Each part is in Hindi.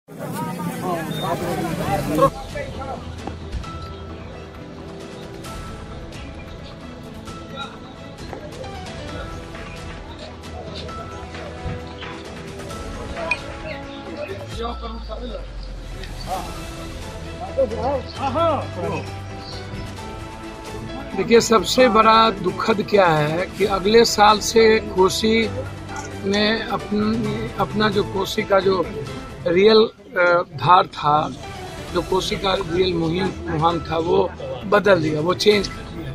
देखिए, सबसे बड़ा दुखद क्या है कि अगले साल से कोसी ने अपना जो कोसी का जो रियल धार था, जो कोसी का रियल मुहिम था, वो बदल दिया, वो चेंज कर दिया।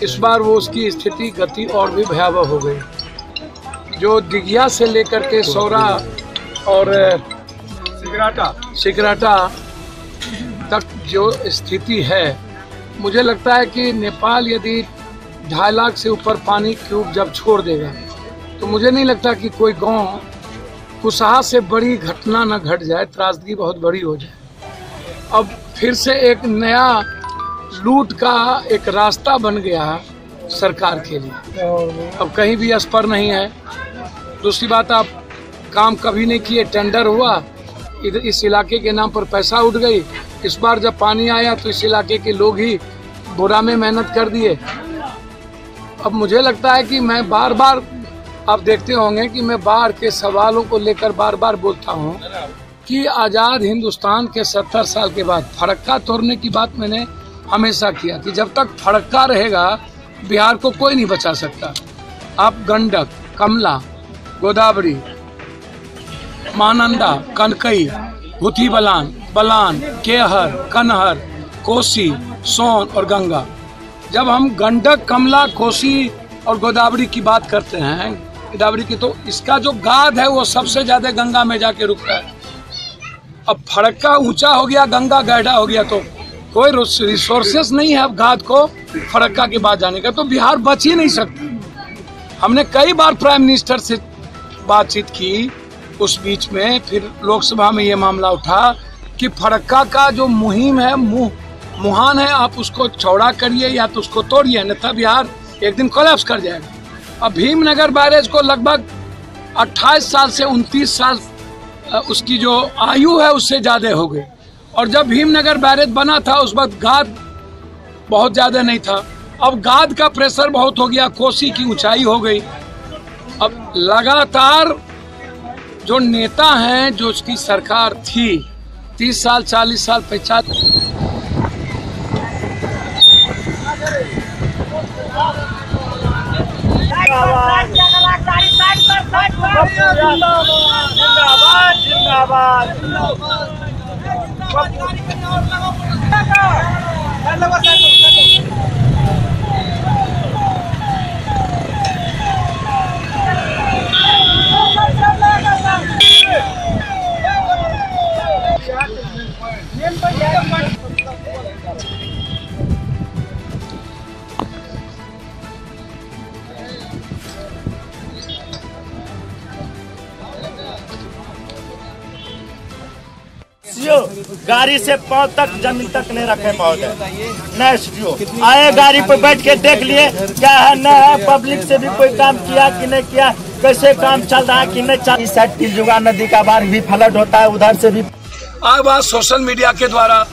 इस बार वो उसकी स्थिति गति और भी भयावह हो गई। जो दिघिया से लेकर के सौरा और सिकराटा तक जो स्थिति है, मुझे लगता है कि नेपाल यदि 2.5 लाख से ऊपर पानी क्यूब जब छोड़ देगा तो मुझे नहीं लगता कि कोई गांव कुशहा से बड़ी घटना न घट जाए, त्रासदी बहुत बड़ी हो जाए। अब फिर से एक नया लूट का एक रास्ता बन गया सरकार के लिए। अब कहीं भी अस्पर नहीं है। दूसरी बात, आप काम कभी नहीं किए, टेंडर हुआ, इस इलाके के नाम पर पैसा उठ गई। इस बार जब पानी आया तो इस इलाके के लोग ही बुरा में मेहनत कर दिए। अब मुझे लगता है कि मैं बार बार, आप देखते होंगे कि मैं बाढ़ के सवालों को लेकर बार बार बोलता हूं कि आज़ाद हिंदुस्तान के 70 साल के बाद फड़क्का तोड़ने की बात मैंने हमेशा किया कि जब तक फड़क्का रहेगा बिहार को कोई नहीं बचा सकता। आप गंडक, कमला, गोदावरी, महानंदा, कनकई, भूथी बलान, केहर, कनहर, कोसी, सोन और गंगा, जब हम गंडक, कमला, कोसी और गोदावरी की बात करते हैं, गोदावरी की, तो इसका जो गाद है वो सबसे ज्यादा गंगा में जाके रुकता है। अब फड़क्का ऊंचा हो गया, गंगा गहरा हो गया, तो कोई रिसोर्सेस नहीं है अब गाद को फड़क्का के बाद जाने का, तो बिहार बच ही नहीं सकता। हमने कई बार प्राइम मिनिस्टर से बातचीत की, उस बीच में फिर लोकसभा में ये मामला उठा कि फड़क्का का जो मुहिम है, मुहान है, आप उसको चौड़ा करिए या तो उसको तोड़िए, अन्यथा बिहार एक दिन कोलैप्स कर जाएगा। अब भीमनगर बैरेज को लगभग 28 साल से 29 साल उसकी जो आयु है उससे ज़्यादा हो गई। और जब भीमनगर बैरेज बना था उस वक्त गाद बहुत ज़्यादा नहीं था। अब गाद का प्रेशर बहुत हो गया, कोसी की ऊंचाई हो गई। अब लगातार जो नेता हैं, जो उसकी सरकार थी 30 साल, 40 साल, 50 गाड़ी से पांव तक जमीन तक नहीं रखे महोदय। नए स्टूडियो आए, गाड़ी पर बैठ के देख लिए क्या है न है, पब्लिक से भी कोई काम किया कि नहीं किया, कैसे काम चल रहा है कि नहीं चल। इस साइड तिलजुगा नदी का बाढ़ भी फ्लड होता है, उधर से भी बात सोशल मीडिया के द्वारा।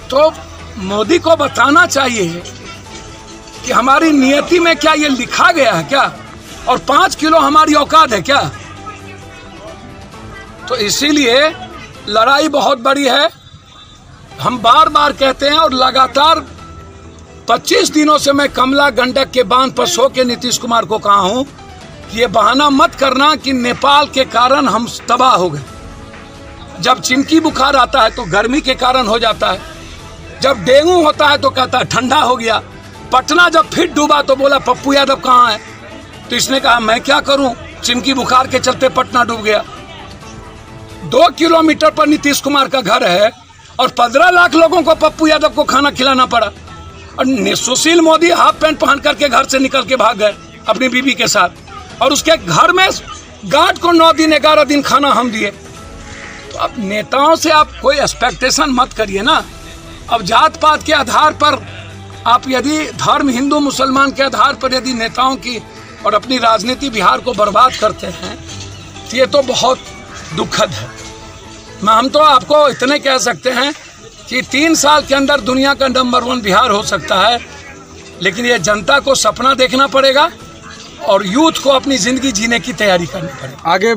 तो मोदी को बताना चाहिए कि हमारी नियति में क्या ये लिखा गया है क्या, और 5 किलो हमारी औकात है क्या। तो इसीलिए लड़ाई बहुत बड़ी है। हम बार बार कहते हैं, और लगातार 25 दिनों से मैं कमला गंडक के बांध पर सो के नीतीश कुमार को कहा हूं कि ये बहाना मत करना कि नेपाल के कारण हम तबाह हो गए। जब चिमकी बुखार आता है तो गर्मी के कारण हो जाता है, जब डेंगू होता है तो कहता है ठंडा हो गया। पटना जब फिर डूबा तो बोला पप्पू यादव कहाँ है, तो इसने कहा मैं क्या करूं, चिमकी बुखार के चलते पटना डूब गया। 2 किलोमीटर पर नीतीश कुमार का घर है और 15 लाख लोगों को पप्पू यादव को खाना खिलाना पड़ा। और सुशील मोदी हाफ पैंट पहन करके घर से निकल के भाग गए अपनी बीवी के साथ, और उसके घर में गार्ड को 9 दिन 11 दिन खाना हम दिए। तो अब नेताओं से आप कोई एक्सपेक्टेशन मत करिए ना। अब जात पात के आधार पर आप यदि धर्म हिंदू मुसलमान के आधार पर यदि नेताओं की और अपनी राजनीति बिहार को बर्बाद करते हैं तो ये तो बहुत दुखद है। हम तो आपको इतने कह सकते हैं कि 3 साल के अंदर दुनिया का नंबर 1 बिहार हो सकता है, लेकिन ये जनता को सपना देखना पड़ेगा और यूथ को अपनी जिंदगी जीने की तैयारी करनी पड़ेगी। आगे